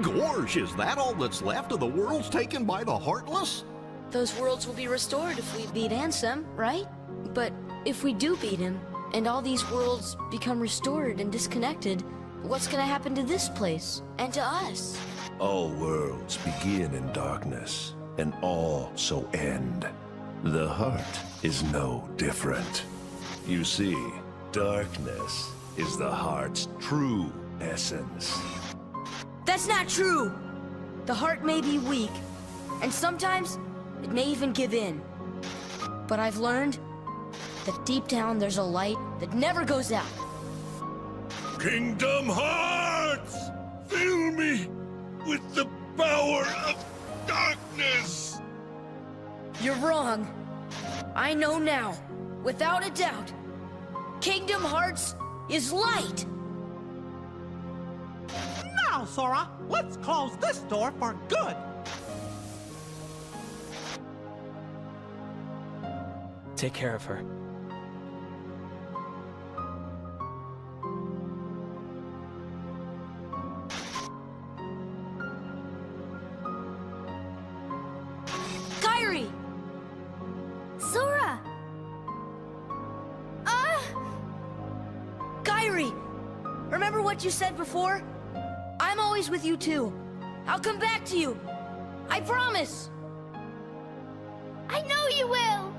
Gorsh, is that all that's left of the worlds taken by the Heartless? Those worlds will be restored if we beat Ansem, right? But if we do beat him, and all these worlds become restored and disconnected, what's gonna happen to this place, and to us? All worlds begin in darkness, and all so end. The heart is no different. You see, darkness is the heart's true essence. That's not true! The heart may be weak, and sometimes it may even give in. But I've learned that deep down there's a light that never goes out. Kingdom Hearts! Fill me with the power of darkness! You're wrong. I know now, without a doubt. Kingdom Hearts is light! Now, Sora, let's close this door for good. Take care of her. Kairi! Sora! Kairi! Remember what you said before? I'm always with you too. I'll come back to you. I promise! I know you will!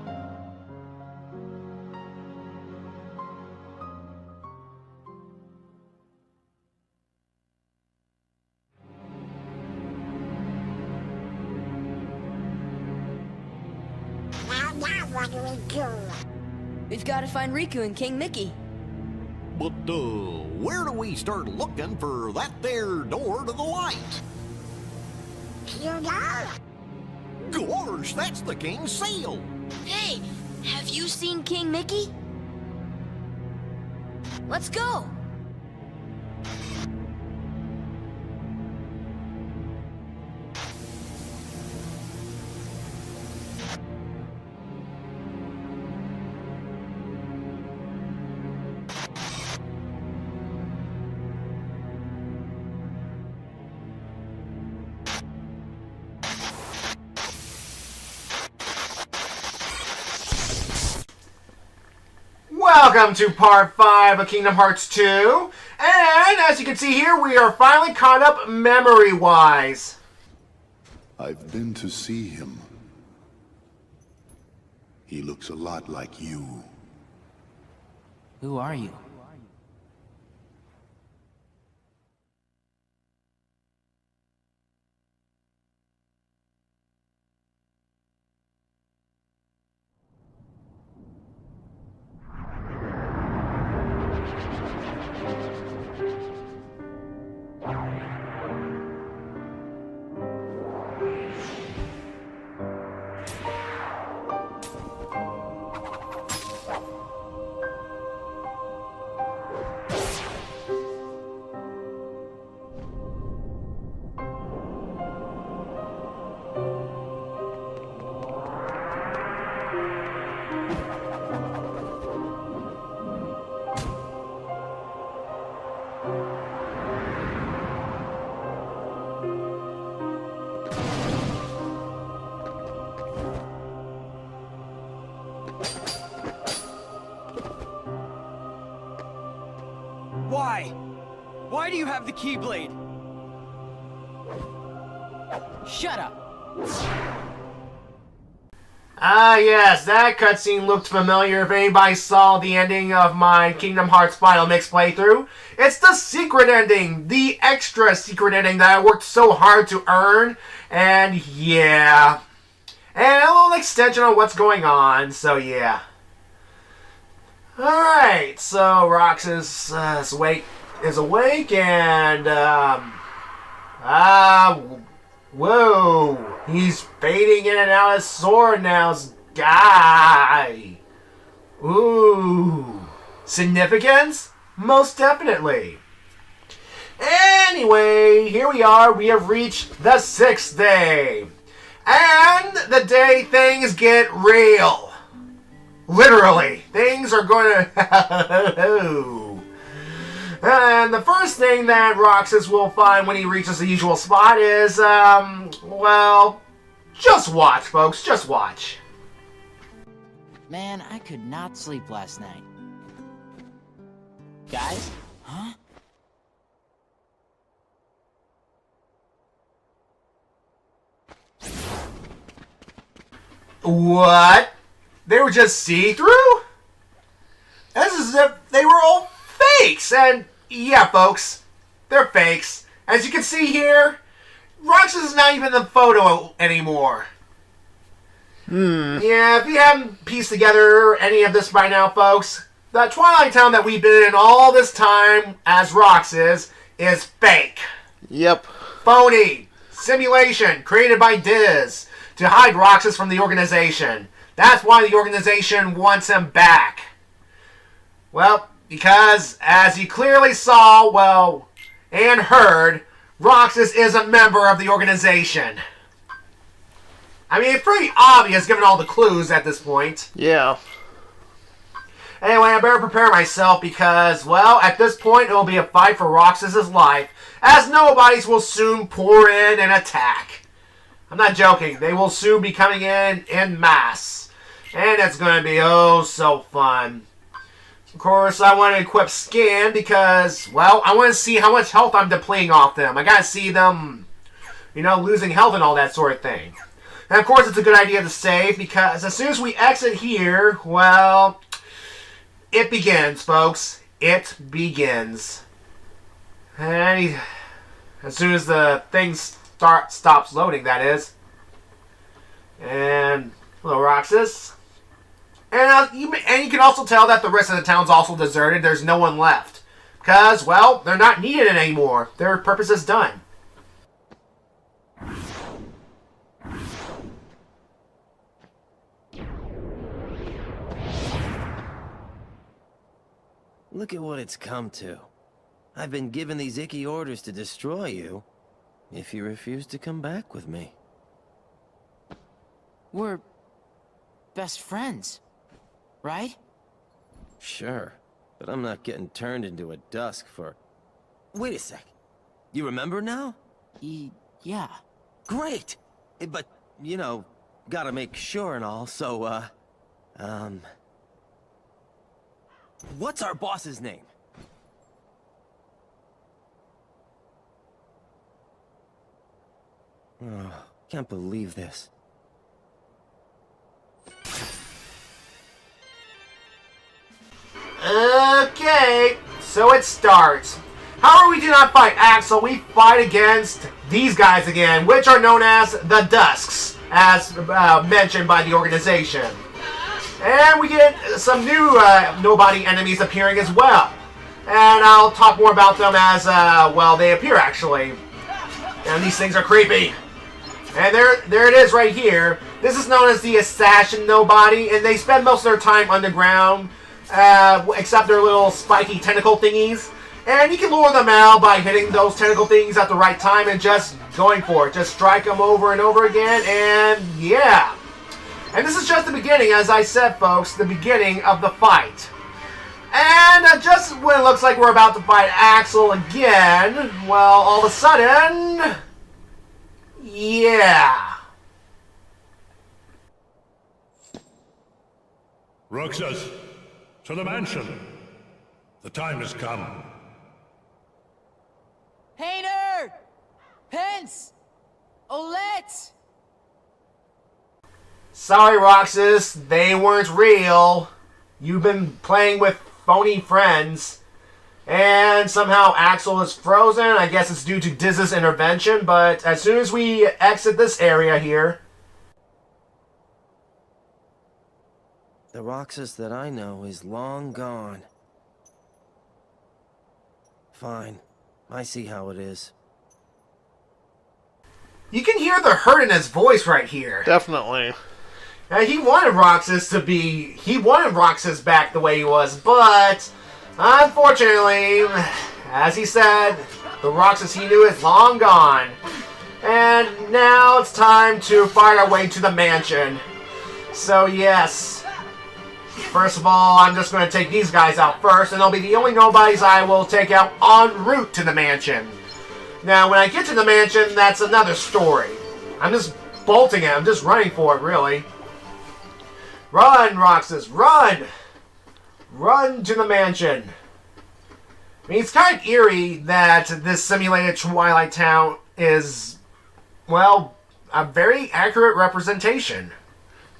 Now what do we do? We've got to find Riku and King Mickey. But, where do we start looking for that there door to the light? You know? Gorsh, that's the king's seal! Hey, have you seen King Mickey? Let's go! Welcome to part 5 of Kingdom Hearts 2, and as you can see here, we are finally caught up memory-wise. I've been to see him. He looks a lot like you. Who are you? Why? Why do you have the Keyblade? Shut up! Ah yes, that cutscene looked familiar if anybody saw the ending of my Kingdom Hearts Final Mix playthrough. It's the secret ending, the extra secret ending that I worked so hard to earn, and yeah. And a little extension on what's going on, so yeah. Alright, so Roxas is awake and, whoa, he's fading in and out of Sora now's guy. Ooh, significance? Most definitely. Anyway, here we are, we have reached the 6th day. And the day things get real. Literally, things are going to... And the first thing that Roxas will find when he reaches the usual spot is, well, just watch, folks, just watch. Man, I could not sleep last night. Guys? Huh? What? They were just see-through? This is as if they were all fakes. And yeah, folks, they're fakes. As you can see here, Roxas is not even in the photo anymore. Yeah, if you haven't pieced together any of this by now, folks, the Twilight Town that we've been in all this time as Roxas is fake. Yep. Phony. Simulation created by Diz to hide Roxas from the organization. That's why the organization wants him back. Well, because as you clearly saw, well, and heard, Roxas is a member of the organization. I mean, it's pretty obvious given all the clues at this point. Yeah. Anyway, I better prepare myself because, well, at this point, it will be a fight for Roxas' life, as nobodies will soon pour in and attack. I'm not joking. They will soon be coming in masse. And it's going to be oh so fun. Of course, I want to equip Scan because, well, I want to see how much health I'm depleting off them. I got to see them, you know, losing health and all that sort of thing. And of course, it's a good idea to save because as soon as we exit here, well, it begins, folks. It begins. And as soon as the thing stops loading, that is. And hello, Roxas. And you can also tell that the rest of the town's also deserted. There's no one left. Because, well, they're not needed anymore. Their purpose is done. Look at what it's come to. I've been given these icky orders to destroy you if you refuse to come back with me. We're best friends, right? Sure, but I'm not getting turned into a dusk for... Wait a sec. You remember now? Yeah. Great! But, you know, gotta make sure and all, so, what's our boss's name? Oh, can't believe this. Okay, so it starts. However, we do not fight Axel, we fight against these guys again, which are known as the Dusks, as mentioned by the organization. And we get some new nobody enemies appearing as well. And I'll talk more about them as, well, they appear actually. And these things are creepy. And there it is right here. This is known as the Assassin Nobody, and they spend most of their time underground, except their little spiky tentacle thingies. And you can lure them out by hitting those tentacle things at the right time and just going for it. Just strike them over and over again, and yeah. And this is just the beginning, as I said, folks, the beginning of the fight. And just when it looks like we're about to fight Axel again, well, all of a sudden... yeah. Roxas, to the mansion. The time has come. Hayner! Pence! Olette! Sorry, Roxas, they weren't real. You've been playing with phony friends. And somehow Axel is frozen. I guess it's due to Diz's intervention, but as soon as we exit this area here... The Roxas that I know is long gone. Fine. I see how it is. You can hear the hurt in his voice right here. Definitely. He wanted Roxas to be... he wanted Roxas back the way he was, but... unfortunately, as he said, the Roxas he knew is long gone. And now it's time to find our way to the mansion. So yes, First of all, I'm just going to take these guys out first, and they'll be the only nobodies I will take out en route to the mansion. Now, when I get to the mansion, that's another story. I'm just bolting it. I'm just running for it, really. Run, Roxas, run! Run to the mansion. I mean, it's kind of eerie that this simulated Twilight Town is, well, a very accurate representation.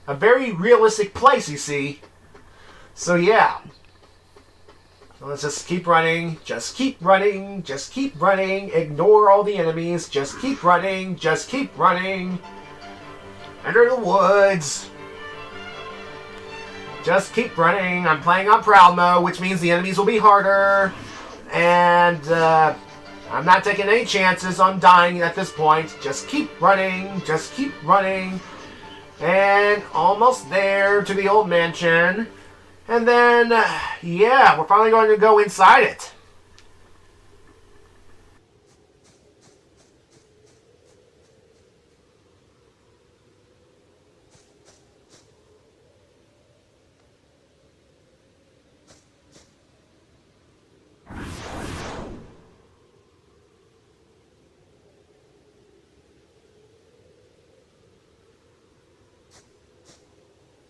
A very realistic place, you see. So, yeah. So let's just keep running. Just keep running. Just keep running. Ignore all the enemies. Just keep running. Just keep running. Enter the woods. Just keep running. I'm playing on Proud Mode, which means the enemies will be harder. And I'm not taking any chances on dying at this point. Just keep running. Just keep running. And almost there to the old mansion. And then, yeah, we're finally going to go inside it.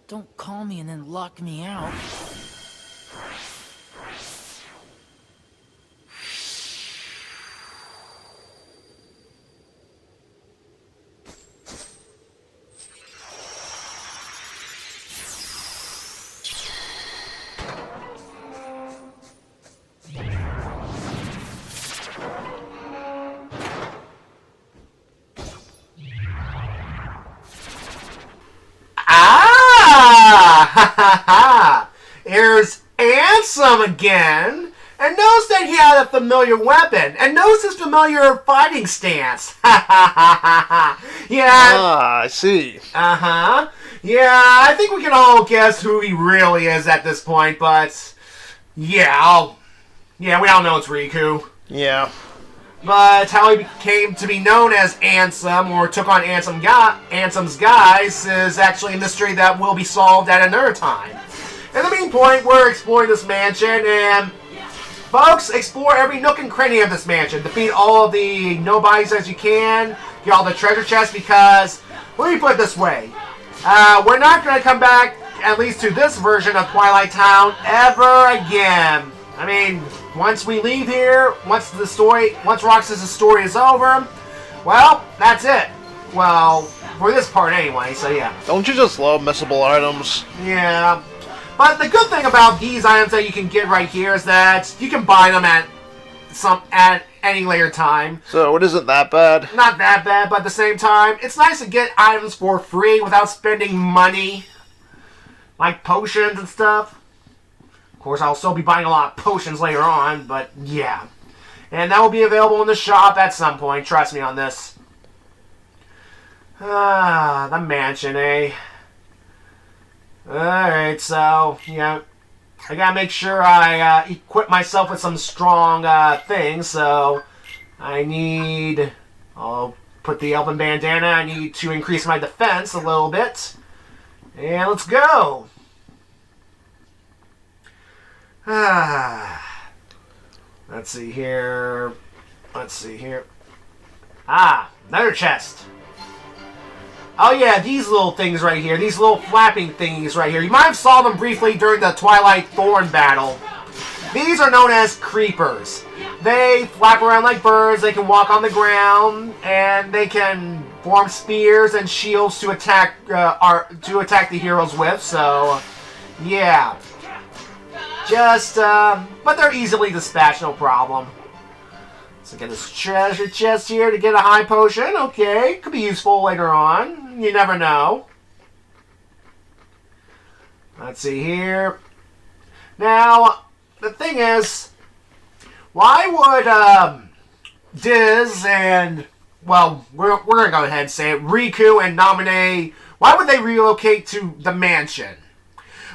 Don't call me and then lock me out. Here's Ansem again, and notice that he had a familiar weapon, and notice his familiar fighting stance. Yeah. Ah, I see. Uh-huh. Yeah, I think we can all guess who he really is at this point, but yeah, we all know it's Riku. Yeah. But how he came to be known as Ansem, or took on Ansem's guys, is actually a mystery that will be solved at another time. In the meantime, we're exploring this mansion, and folks, explore every nook and cranny of this mansion. Defeat all of the nobodies as you can. Get all the treasure chests, because, let me put it this way. We're not going to come back, at least to this version of Twilight Town, ever again. I mean, once we leave here, once Roxas' story is over, well, that's it. Well, for this part anyway, so yeah. Don't you just love missable items? Yeah. But the good thing about these items that you can get right here is that you can buy them at any later time. So it isn't that bad? Not that bad, but at the same time, it's nice to get items for free without spending money. Like potions and stuff. Of course, I'll still be buying a lot of potions later on, but yeah. And that will be available in the shop at some point, trust me on this. The mansion, eh? Alright, so, yeah. I gotta make sure I equip myself with some strong things, so I'll put the elven bandana. I need to increase my defense a little bit. And let's go! Let's see here. Another chest. Oh yeah, these little things right here. These little flapping thingies right here. You might have saw them briefly during the Twilight Thorn battle. These are known as creepers. They flap around like birds, they can walk on the ground, and they can form spears and shields to attack the heroes with, so yeah. But they're easily dispatched, no problem. So get this treasure chest here to get a high potion. Okay, could be useful later on. You never know. Let's see here. Now, the thing is, why would Diz and, well, we're going to go ahead and say it, Riku and Naminé, why would they relocate to the mansion?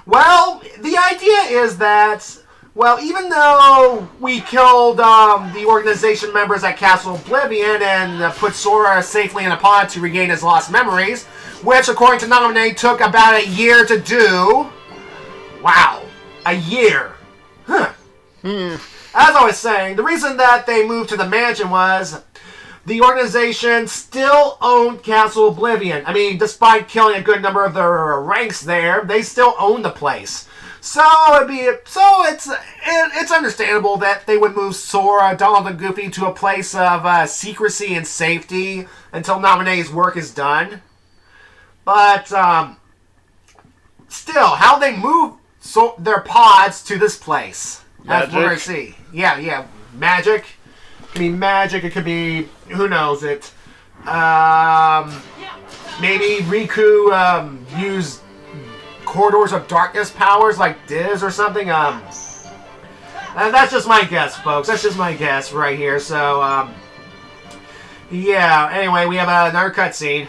Well, the idea is that, well, even though we killed the organization members at Castle Oblivion and put Sora safely in a pod to regain his lost memories, which, according to Naminé, took about a year to do, Wow. A year. Huh. As I was saying, the reason that they moved to the mansion was the organization still owned Castle Oblivion. I mean, despite killing a good number of their ranks there, they still own the place. So it's understandable that they would move Sora, Donald, and Goofy to a place of secrecy and safety until Naminé's work is done. But still, how they move their pods to this place? That's what we're gonna see. Yeah, magic. It could be magic. It could be, who knows it. Maybe Riku used Corridors of Darkness powers like Diz or something. That's just my guess, folks. That's just my guess right here. So, yeah. Anyway, we have another cutscene.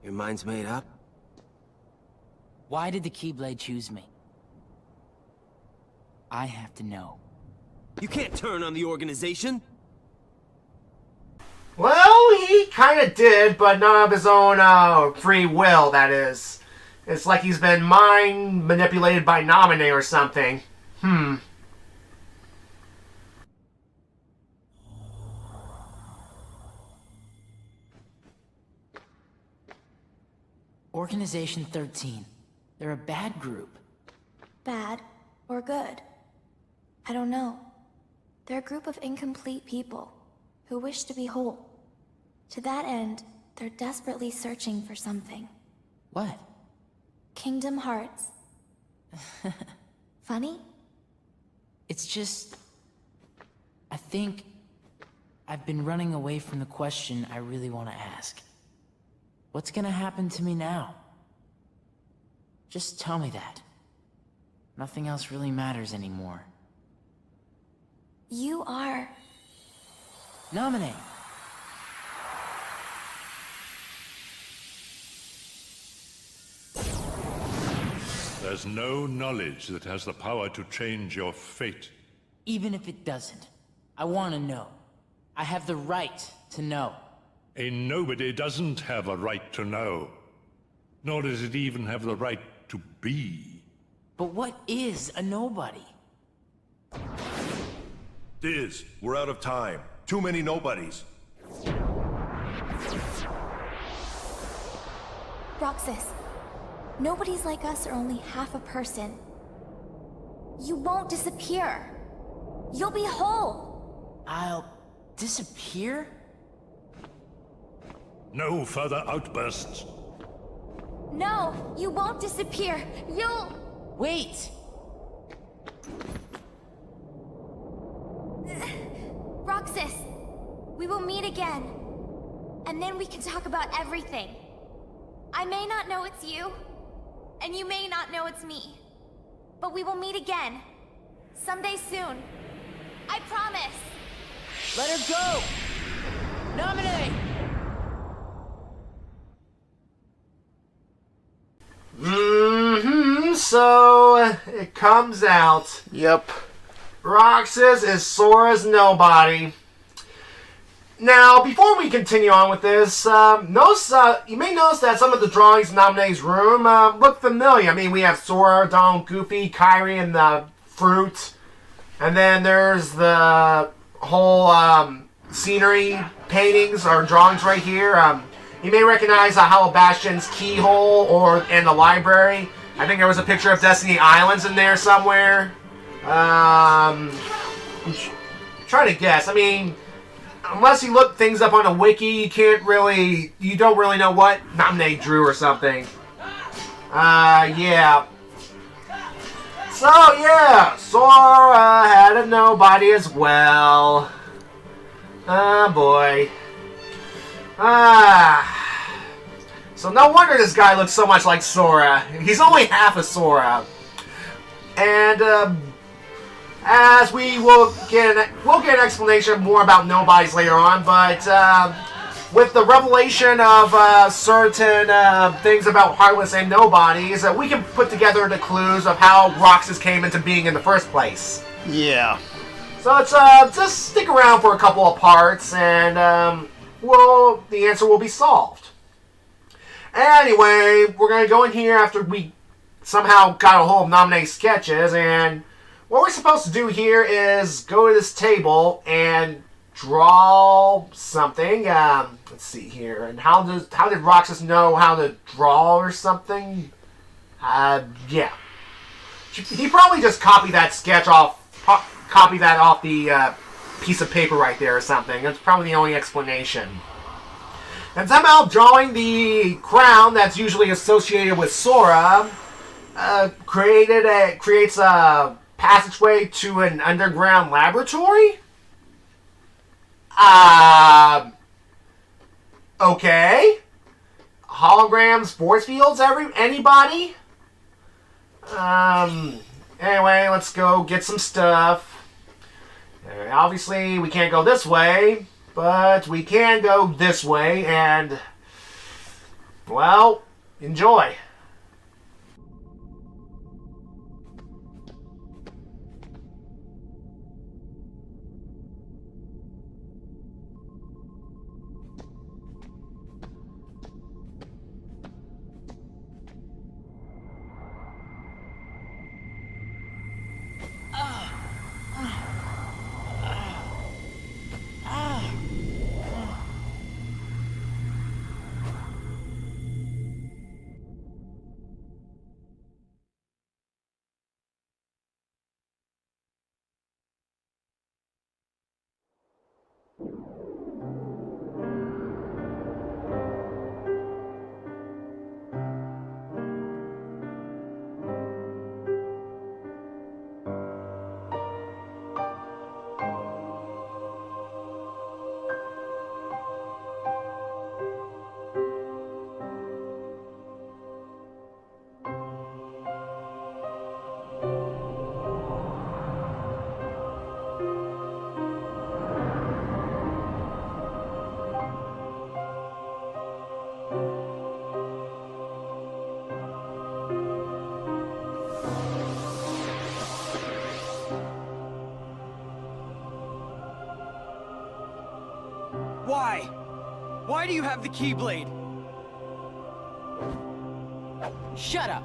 Your mind's made up? Why did the Keyblade choose me? I have to know. You can't turn on the organization. Well, he kind of did, but not of his own free will, that is. It's like he's been mind manipulated by Naminé or something. Organization 13. They're a bad group. Bad or good? I don't know. They're a group of incomplete people who wish to be whole. To that end, they're desperately searching for something. What? Kingdom Hearts. Funny? It's just... I think I've been running away from the question I really want to ask. What's gonna happen to me now? Just tell me that. Nothing else really matters anymore. You are... Naminé! There's no knowledge that has the power to change your fate. Even if it doesn't, I want to know. I have the right to know. A nobody doesn't have a right to know. Nor does it even have the right to be. But what is a nobody? Diz, we're out of time. Too many nobodies. Roxas. Nobodies like us are only half a person. You won't disappear. You'll be whole. I'll disappear? No further outbursts. No, you won't disappear. You'll... Wait! Roxas, we will meet again. And then we can talk about everything. I may not know it's you, and you may not know it's me. But we will meet again. Someday soon. I promise. Let her go! Naminé! So it comes out. Yep. Roxas is Sora's nobody. Now, before we continue on with this, you may notice that some of the drawings in Naminé's room look familiar. I mean, we have Sora, Donald, Goofy, Kairi, and the fruit. And then there's the whole scenery paintings or drawings right here. You may recognize Hollow Bastion's keyhole or in the library. I think there was a picture of Destiny Islands in there somewhere. I'm trying to guess. I mean, unless you look things up on a wiki, you don't really know what Namine drew or something. Yeah. So, yeah, Sora had a nobody as well. Oh, boy. So no wonder this guy looks so much like Sora. He's only half a Sora. And, as we'll get an explanation more about nobodies later on, but, with the revelation of certain things about Heartless and Nobodies, we can put together the clues of how Roxas came into being in the first place. Yeah. So it's just stick around for a couple of parts, and the answer will be solved. Anyway, we're gonna go in here after we somehow got a hold of Nomine's sketches, and what we're supposed to do here is go to this table and draw something. Let's see here. And how did Roxas know how to draw or something? Yeah. He probably just copied that sketch off, the piece of paper right there or something. That's probably the only explanation. And somehow drawing the crown that's usually associated with Sora creates a passageway to an underground laboratory? Okay. Holograms, force fields, anybody? Anyway, let's go get some stuff. Obviously, we can't go this way, but we can go this way, and, well, enjoy. Why? Why do you have the Keyblade? Shut up!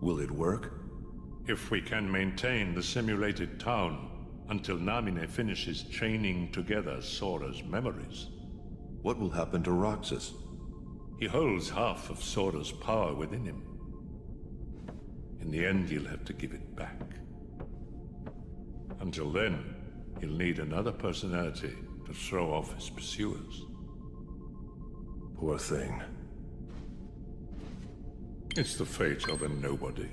Will it work? If we can maintain the simulated town until Namine finishes chaining together Sora's memories. What will happen to Roxas? He holds half of Sora's power within him. In the end, he'll have to give it back. Until then, he'll need another personality to throw off his pursuers. Poor thing. It's the fate of a nobody.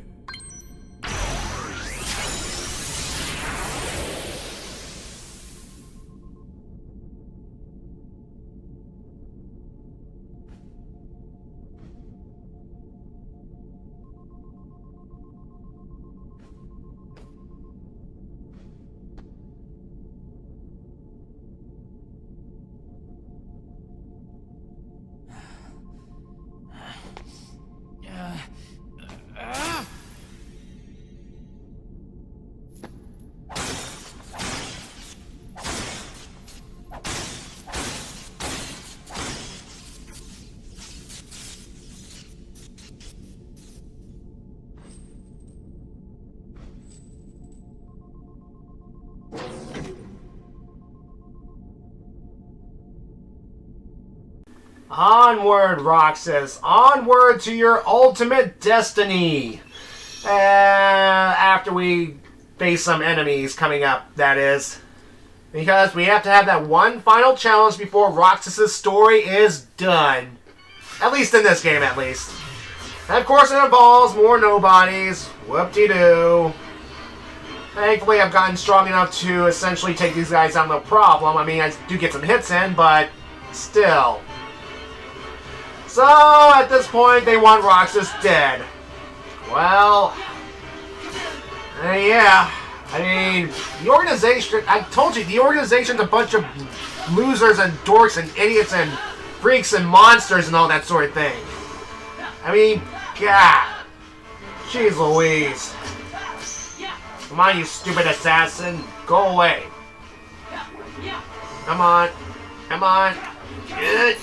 Onward, Roxas. Onward to your ultimate destiny. After we face some enemies coming up, that is. Because we have to have that one final challenge before Roxas' story is done. At least in this game, at least. And of course it involves more nobodies. Whoop-de-doo. Thankfully, I've gotten strong enough to essentially take these guys out no problem. I mean, I do get some hits in, but still. So, at this point, they want Roxas dead. Well, yeah. I mean, the organization, I told you, the organization's a bunch of losers and dorks and idiots and freaks and monsters and all that sort of thing. I mean, God. Jeez Louise. Come on, you stupid assassin. Go away. Come on. Come on. Good.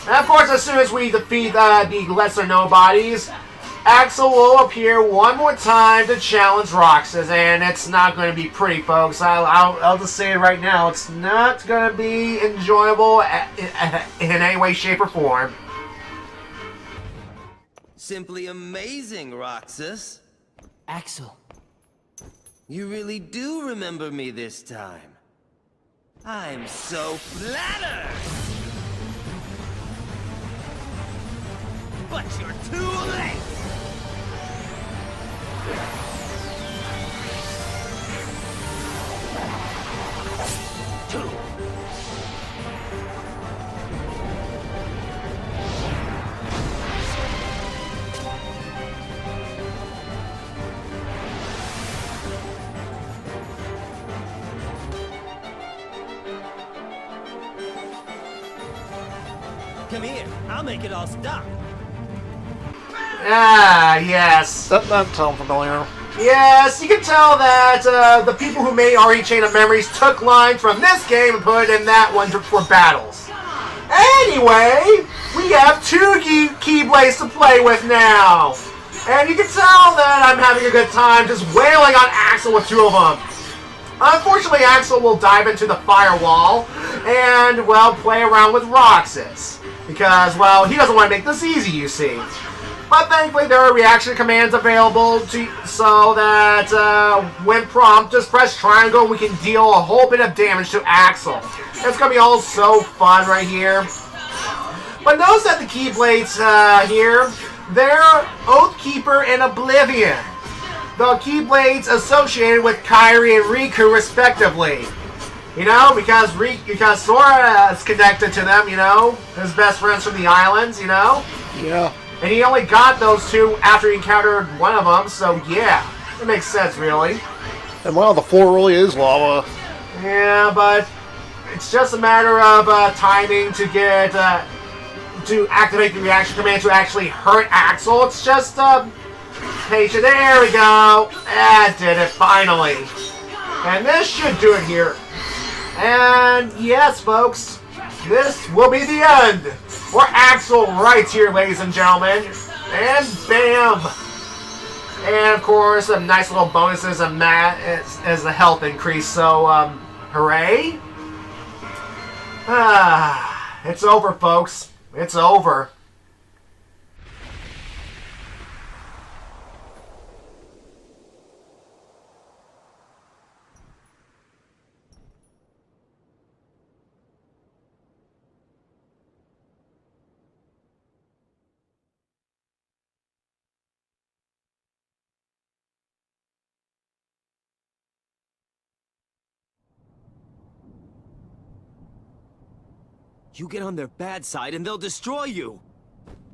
And of course, as soon as we defeat the lesser nobodies, Axel will appear one more time to challenge Roxas, and it's not going to be pretty, folks. I'll just say it right now. It's not going to be enjoyable in any way, shape, or form. Simply amazing, Roxas. Axel. You really do remember me this time. I'm so flattered! But you're too late! Come here, I'll make it all stop. Ah, yes. That sounds familiar. Yes, you can tell that the people who made RE Chain of Memories took lines from this game and put it in that one for battles. Anyway, we have two Keyblades to play with now. And you can tell that I'm having a good time just wailing on Axel with two of them. Unfortunately, Axel will dive into the firewall and, well, play around with Roxas. Because, well, he doesn't want to make this easy, you see. But thankfully, there are reaction commands available so that when prompted, just press triangle and we can deal a whole bit of damage to Axel. It's going to be all so fun right here. But notice that the Keyblades here, they're Oathkeeper and Oblivion. The Keyblades associated with Kairi and Riku, respectively. You know, because Sora is connected to them, you know? His best friends from the islands, you know? Yeah. And he only got those two after he encountered one of them, so yeah. It makes sense, really. And wow, the floor really is lava. Yeah, but it's just a matter of timing to get, to activate the reaction command to actually hurt Axel. It's just, patient. There we go. That did it, finally. And this should do it here. And yes, folks, this will be the end for Axel right here, ladies and gentlemen. And bam! And of course, some nice little bonuses and that as the health increase. So, hooray! It's over, folks. It's over. You get on their bad side and they'll destroy you!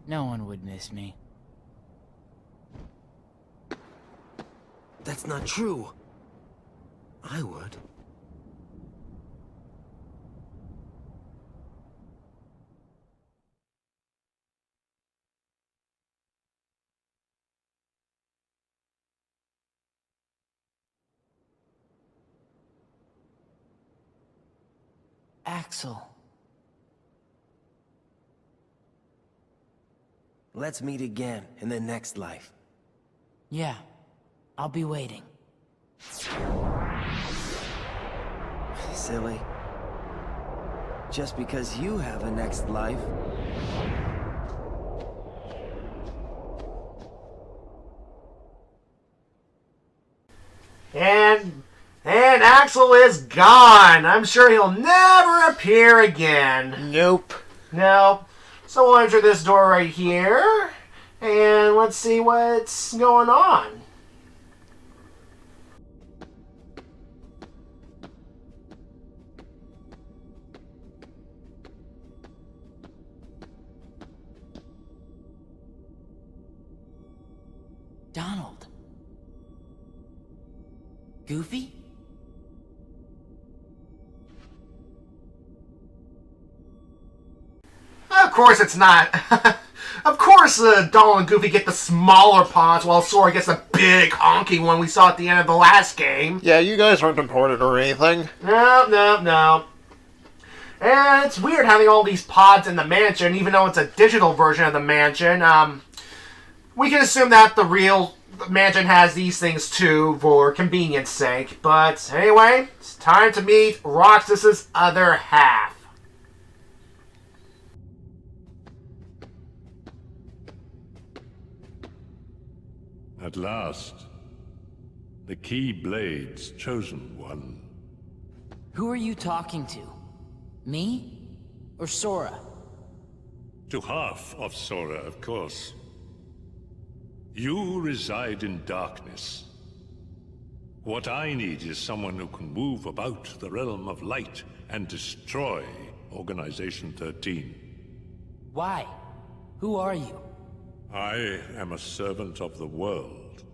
No one would miss me. That's not true. I would. Axel. Let's meet again in the next life. Yeah, I'll be waiting. Silly. Just because you have a next life And Axel is gone. I'm sure he'll never appear again. Nope. Nope. So we'll enter this door right here. And let's see what's going on. Donald. Goofy? Of course it's not. Of course Donald and Goofy get the smaller pods while Sora gets the big honky one we saw at the end of the last game. Yeah, you guys aren't important or anything. No. And it's weird having all these pods in the mansion, even though it's a digital version of the mansion. We can assume that the real mansion has these things too, for convenience sake. But anyway, it's time to meet Roxas's other half. At last, the Keyblade's chosen one. Who are you talking to? Me? Or Sora? To half of Sora, of course. You reside in darkness. What I need is someone who can move about the realm of light and destroy Organization 13. Why? Who are you? I am a servant of the world.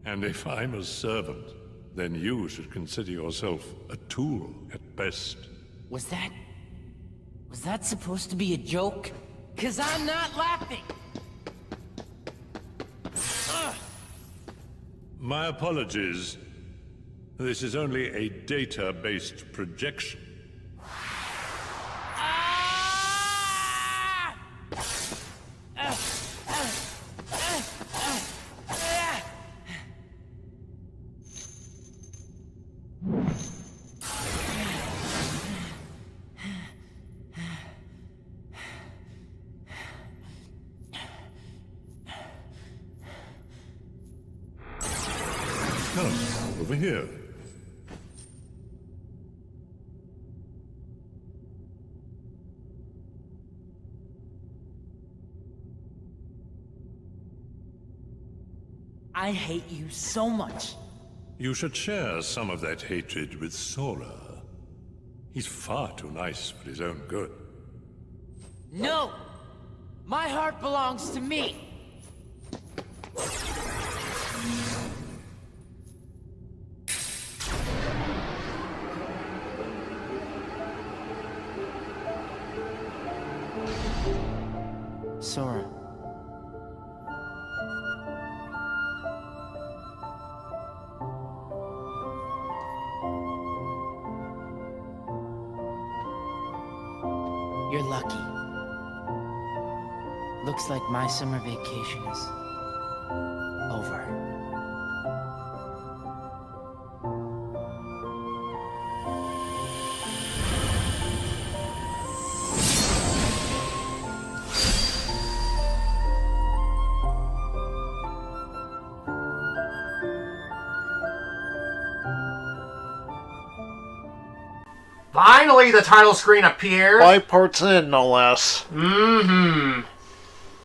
And if I'm a servant, then you should consider yourself a tool at best. Was that supposed to be a joke? 'Cause I'm not laughing! My apologies. This is only a data-based projection. Come, over here. I hate you so much. You should share some of that hatred with Sora. He's far too nice for his own good. No! My heart belongs to me! Sora. You're lucky. Looks like my summer vacation is over. Finally, the title screen appears. 5 parts in, no less. Mm-hmm.